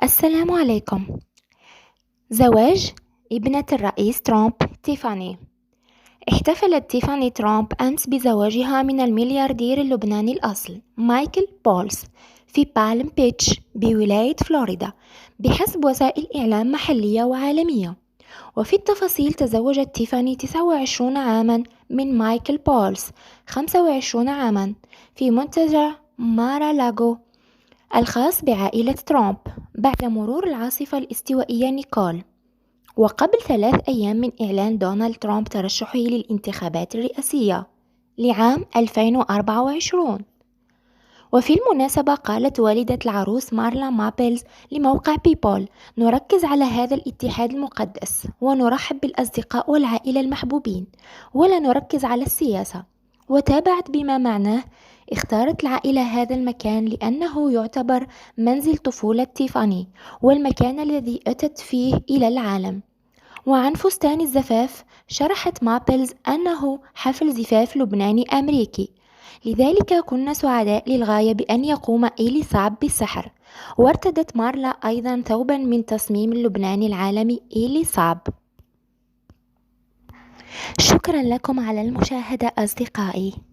السلام عليكم. زواج ابنة الرئيس ترامب تيفاني. احتفلت تيفاني ترامب أمس بزواجها من الملياردير اللبناني الأصل مايكل بولس في بالم بيتش بولاية فلوريدا بحسب وسائل إعلام محلية وعالمية. وفي التفاصيل تزوجت تيفاني 29 عاما من مايكل بولس 25 عاما في منتجع مارا لاغو الخاص بعائلة ترامب بعد مرور العاصفة الاستوائية نيكول، وقبل 3 أيام من إعلان دونالد ترامب ترشحه للانتخابات الرئاسية لعام 2024. وفي المناسبة قالت والدة العروس مارلا مابيلز لموقع بيبول: نركز على هذا الاتحاد المقدس ونرحب بالأصدقاء والعائلة المحبوبين ولا نركز على السياسة. وتابعت بما معناه: اختارت العائلة هذا المكان لأنه يعتبر منزل طفولة تيفاني والمكان الذي أتت فيه إلى العالم. وعن فستان الزفاف شرحت مابلز أنه حفل زفاف لبناني أمريكي، لذلك كنا سعداء للغاية بأن يقوم إيلي صعب بالسحر. وارتدت مارلا أيضا ثوبا من تصميم اللبناني العالمي إيلي صعب. شكرا لكم على المشاهدة أصدقائي.